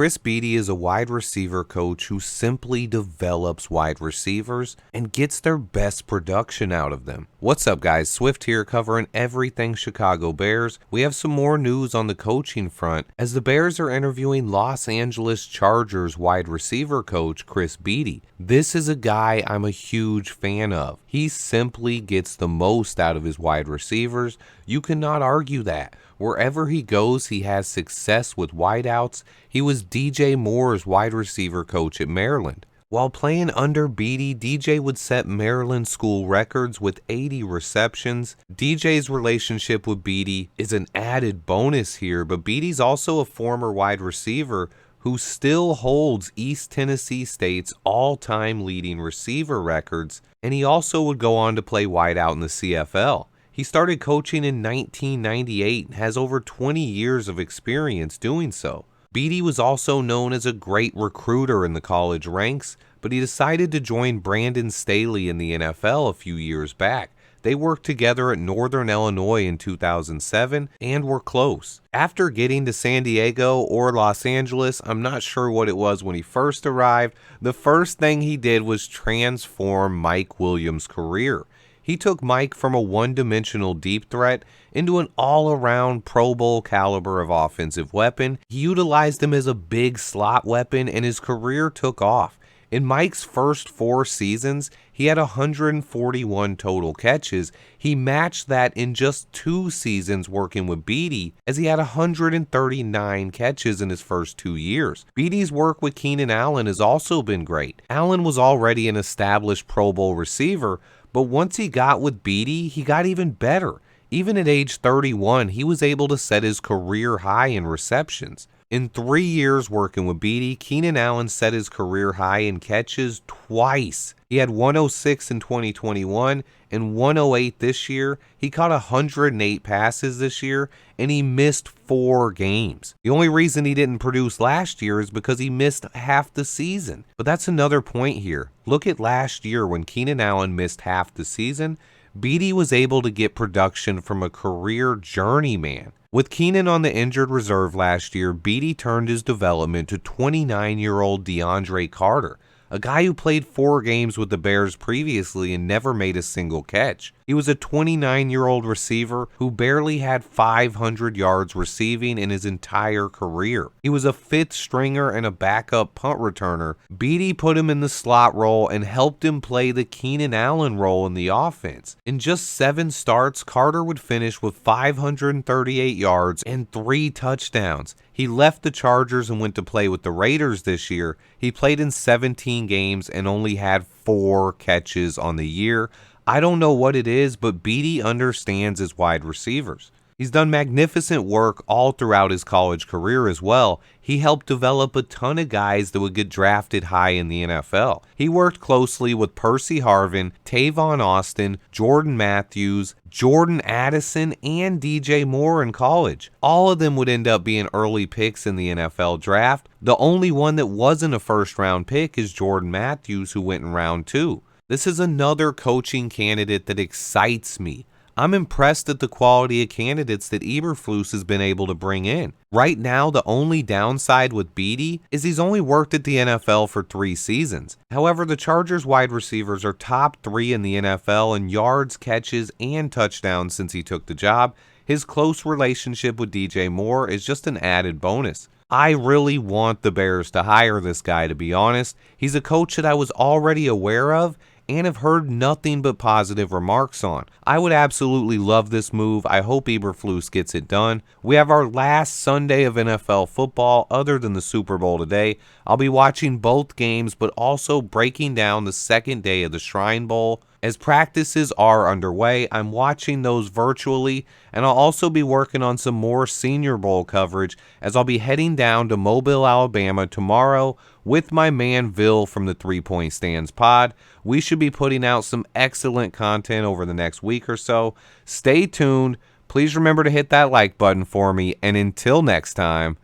Chris Beatty is a wide receiver coach who simply develops wide receivers and gets their best production out of them. What's up, guys? Swift here, covering everything Chicago Bears. We have some more news on the coaching front as the Bears are interviewing Los Angeles Chargers wide receiver coach Chris Beatty. This is a guy I'm a huge fan of. He simply gets the most out of his wide receivers. You cannot argue that. Wherever he goes, he has success with wideouts. He was DJ Moore's wide receiver coach at Maryland. While playing under Beatty, DJ would set Maryland school records with 80 receptions. DJ's relationship with Beatty is an added bonus here, but Beatty's also a former wide receiver who still holds East Tennessee State's all-time leading receiver records, and he also would go on to play wideout in the CFL. He started coaching in 1998 and has over 20 years of experience doing so. Beatty was also known as a great recruiter in the college ranks, but he decided to join Brandon Staley in the NFL a few years back. They worked together at Northern Illinois in 2007 and were close. After getting to San Diego or Los Angeles, I'm not sure what it was when he first arrived, the first thing he did was transform Mike Williams' career. He took Mike from a one-dimensional deep threat into an all-around Pro Bowl caliber of offensive weapon. He utilized him as a big slot weapon, and his career took off. In Mike's first 4 seasons, he had 141 total catches. He matched that in just 2 seasons working with Beatty, as he had 139 catches in his first 2 years. Beatty's work with Keenan Allen has also been great. Allen was already an established Pro Bowl receiver, but once he got with Beatty, he got even better. Even at age 31, he was able to set his career high in receptions. In 3 years working with Beatty, Keenan Allen set his career high in catches twice. He had 106 in 2021 and 108 this year. He caught 108 passes this year, and he missed 4 games. The only reason he didn't produce last year is because he missed half the season. But that's another point here. Look at last year when Keenan Allen missed half the season. Beatty was able to get production from a career journeyman. With Keenan on the injured reserve last year, Beatty turned his development to 29-year-old DeAndre Carter, a guy who played 4 games with the Bears previously and never made a single catch. He was a 29-year-old receiver who barely had 500 yards receiving in his entire career. He was a 5th stringer and a backup punt returner. Beatty put him in the slot role and helped him play the Keenan Allen role in the offense. In just 7 starts, Carter would finish with 538 yards and 3 touchdowns. He left the Chargers and went to play with the Raiders this year. He played in 17 games and only had 4 catches on the year. I don't know what it is, but Beatty understands his wide receivers. He's done magnificent work all throughout his college career as well. He helped develop a ton of guys that would get drafted high in the NFL. He worked closely with Percy Harvin, Tavon Austin, Jordan Matthews, Jordan Addison, and DJ Moore in college. All of them would end up being early picks in the NFL draft. The only one that wasn't a first-round pick is Jordan Matthews, who went in round 2. This is another coaching candidate that excites me. I'm impressed at the quality of candidates that Eberflus has been able to bring in. Right now, the only downside with Beatty is he's only worked at the NFL for 3 seasons. However, the Chargers wide receivers are top 3 in the NFL in yards, catches, and touchdowns since he took the job. His close relationship with DJ Moore is just an added bonus. I really want the Bears to hire this guy, to be honest. He's a coach that I was already aware of and have heard nothing but positive remarks on. I would absolutely love this move. I hope Eberflus gets it done. We have our last Sunday of NFL football other than the Super Bowl today. I'll be watching both games, but also breaking down the second day of the Shrine Bowl. As practices are underway, I'm watching those virtually, and I'll also be working on some more Senior Bowl coverage as I'll be heading down to Mobile, Alabama tomorrow with my man Vil from the 3 Point Stands pod. We should be putting out some excellent content over the next week or so. Stay tuned. Please remember to hit that like button for me, and until next time,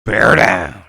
bear down.